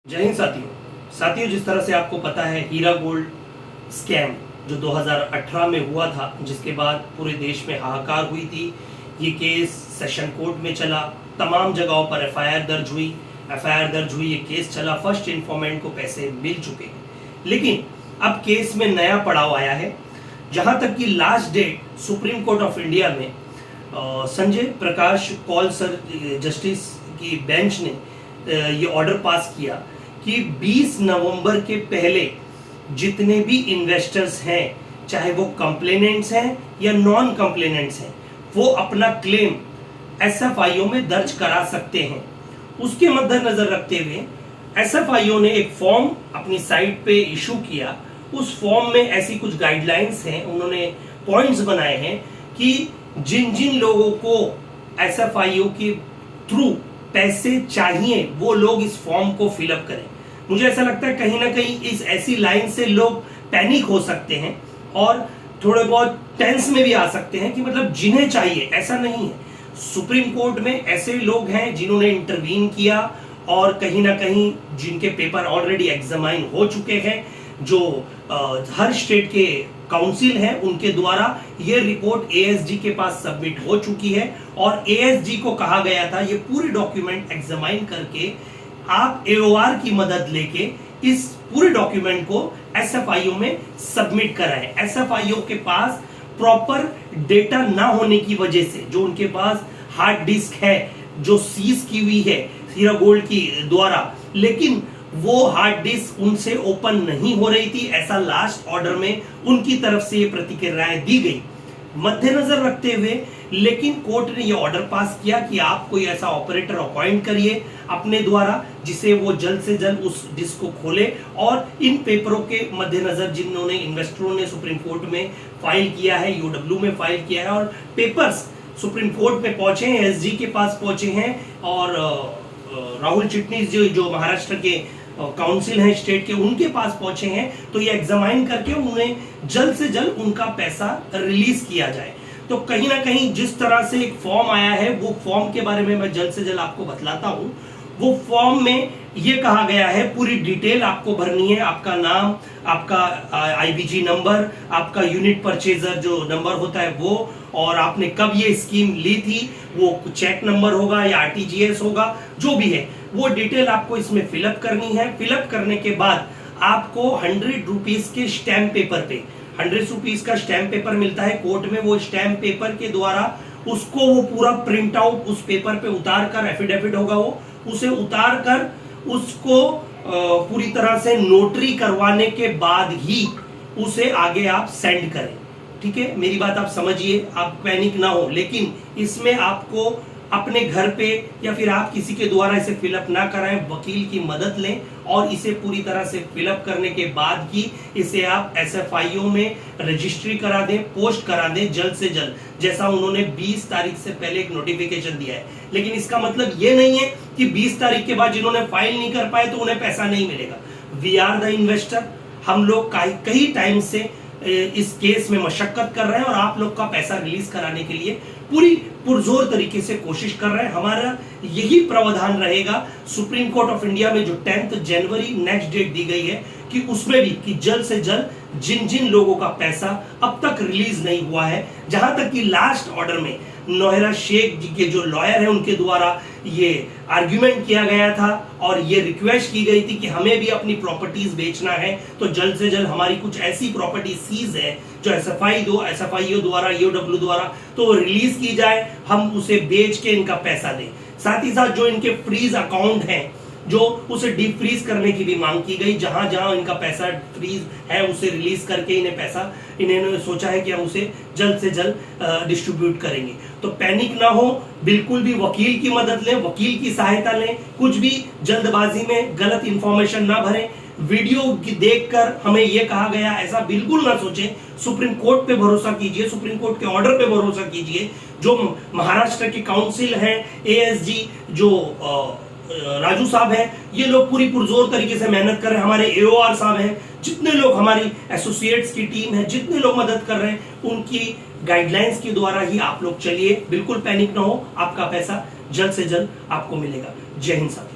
जय हिंद साथियों, जिस तरह से आपको पता है हीरा गोल्ड स्कैम जो 2018 में हुआ था, जिसके बाद पूरे देश में हाहाकार हुई थी। ये केस सेशन कोर्ट में चला, तमाम जगहों पर एफआईआर दर्ज हुई, ये केस चला, फर्स्ट इन्फॉर्मेंट को पैसे मिल चुके हैं। लेकिन अब केस में नया पड़ाव आया है, जहां तक कि last date Supreme Court of India में संजय प्रकाश कौल सर जस्टिस की बेंच ने ये ऑर्डर पास किया कि 20 नवंबर के पहले जितने भी इन्वेस्टर्स हैं, चाहे वो कंप्लेनेंट्स हैं या नॉन कंप्लेनेंट्स हैं, वो अपना क्लेम एसएफआईओ में दर्ज करा सकते हैं। उसके मद्देनजर रखते हुए एसएफआईओ ने एक फॉर्म अपनी साइट पे इशू किया। उस फॉर्म में ऐसी कुछ गाइडलाइंस हैं, उन्होंने पॉइंट्स बनाए हैं कि जिन जिन लोगों को एसएफआईओ के थ्रू पैसे चाहिए वो लोग इस फॉर्म को फिलअप करें। मुझे ऐसा लगता है कहीं ना कहीं इस ऐसी लाइन से लोग पैनिक हो सकते हैं और थोड़े बहुत टेंस में भी आ सकते हैं कि मतलब जिन्हें चाहिए, ऐसा नहीं है। सुप्रीम कोर्ट में ऐसे लोग हैं जिन्होंने इंटरवीन किया और कहीं ना कहीं जिनके पेपर ऑलरेडी एग्जामाइन हो चुके हैं, जो हर स्टेट के काउंसिल है उनके द्वारा ये रिपोर्ट एएसजी के पास सबमिट हो चुकी है और एएसजी को कहा गया था ये पूरी डॉक्यूमेंट एग्जामाइन करके आप एओआर की मदद लेके इस पूरे डॉक्यूमेंट को एसएफआईओ में सबमिट कराएं। एसएफआईओ के पास प्रॉपर डेटा ना होने की वजह से, जो उनके पास हार्ड डिस्क है जो सीज की हुई है हीरा गोल्ड की द्वारा, लेकिन वो हार्ड डिस्क उनसे ओपन नहीं हो रही थी, ऐसा लास्ट ऑर्डर में उनकी तरफ से ये प्रतिक्रियाएं दी गई। मद्देनजर रखते हुए लेकिन कोर्ट ने ये ऑर्डर पास किया कि आप कोई ऐसा ऑपरेटर अपॉइंट करिए अपने द्वारा जिसे वो जल्द से जल्द उस डिस्क को खोले और इन पेपरों के मद्देनजर जिन्होंने इन्वेस्टरों ने सुप्रीम कोर्ट में फाइल किया है, यूडब्ल्यू में फाइल किया है और पेपर्स सुप्रीम कोर्ट में पहुंचे हैं, एसजी के पास पहुंचे हैं और राहुल चिटनीस जो महाराष्ट्र के काउंसिल हैं स्टेट के, उनके पास पहुंचे हैं, तो ये एग्जामाइन करके उन्हें जल्द से जल्द उनका पैसा रिलीज किया जाए। तो कहीं ना कहीं जिस तरह से एक फॉर्म आया है, वो फॉर्म के बारे में मैं जल्द से जल्द आपको बतलाता हूं। वो फॉर्म में ये कहा गया है पूरी डिटेल आपको भरनी है, आपका नाम, आपका आईबीजी नंबर, आपका यूनिट परचेजर जो नंबर होता है वो, और आपने कब ये स्कीम ली थी, वो चेक नंबर होगा या आरटीजीएस होगा, जो भी है वो डिटेल आपको इसमें फिलअप करनी है। फिलअप करने के बाद आपको 100 रुपीज के स्टैम्प पेपर पे 100 रुपीज का स्टैम्प पेपर मिलता है कोर्ट में, वो स्टैम्प पेपर के द्वारा उसको वो पूरा प्रिंट आउट उस पेपर पे उतार कर, एफिडेविट होगा वो, उसे उतार कर उसको पूरी तरह से नोटरी करवाने के बाद ही उसे आगे आप सेंड करें। ठीक है, मेरी बात आप समझिए, आप पैनिक ना हो, लेकिन इसमें आपको अपने घर पे या फिर आप किसी के द्वारा इसे फिलअप ना कराएं, वकील की मदद लें और इसे पूरी तरह से फिलअप करने के बाद ही इसे आप एसएफआईओ में रजिस्ट्री करा दें, पोस्ट करा दें जल्द से जल्द, जैसा उन्होंने 20 तारीख से पहले एक नोटिफिकेशन दिया है। लेकिन इसका मतलब ये नहीं है कि 20 तारीख के बाद जिन्होंने फाइल नहीं कर पाए तो उन्हें पैसा नहीं मिलेगा। वी आर द इन्वेस्टर, हम लोग कई टाइम से इस केस में मशक्कत कर रहे हैं और आप लोग का पैसा रिलीज कराने के लिए पूरी पुरजोर तरीके से कोशिश कर रहे हैं। हमारा यही प्रावधान रहेगा सुप्रीम कोर्ट ऑफ इंडिया में जो 10 जनवरी नेक्स्ट डेट दी गई है कि उसमें भी कि जल्द से जल्द जिन जिन लोगों का पैसा अब तक रिलीज नहीं हुआ है, जहां तक कि लास्ट ऑर्डर में नोहेरा शेख जी के जो लॉयर है उनके द्वारा ये आर्ग्यूमेंट किया गया था और ये रिक्वेस्ट की गई थी कि हमें भी अपनी प्रॉपर्टीज बेचना है, तो जल्द से जल्द हमारी कुछ ऐसी प्रॉपर्टी सीज है जो एसएफआईओ द्वारा, यूडब्ल्यू द्वारा, तो रिलीज की जाए, हम उसे बेच के इनका पैसा दें। साथ ही साथ जो इनके फ्रीज अकाउंट हैं, जो उसे डीप फ्रीज करने की भी मांग की गई, जहां जहां इनका पैसा फ्रीज है उसे रिलीज करके इन्होंने सोचा है कि हम उसे जल्द से जल्द डिस्ट्रीब्यूट करेंगे। तो पैनिक ना हो, बिल्कुल भी वकील की मदद लें, वकील की सहायता लें, कुछ भी जल्दबाजी में गलत इंफॉर्मेशन ना भरें। वीडियो की देखकर हमें यह कहा गया ऐसा बिल्कुल ना सोचें। सुप्रीम कोर्ट पे भरोसा कीजिए, सुप्रीम कोर्ट के ऑर्डर पे भरोसा कीजिए। जो महाराष्ट्र के काउंसिल हैं, एएसजी जो राजू साहब है, ये लोग पूरी पुरजोर तरीके से मेहनत कर रहे हैं। हमारे एओआर साहब हैं, जितने लोग हमारी एसोसिएट्स की टीम है, जितने लोग मदद कर रहे हैं, उनकी गाइडलाइंस के द्वारा ही आप लोग चलिए, बिल्कुल पैनिक ना हो, आपका पैसा जल्द से जल्द आपको मिलेगा। जय हिंद साथियों।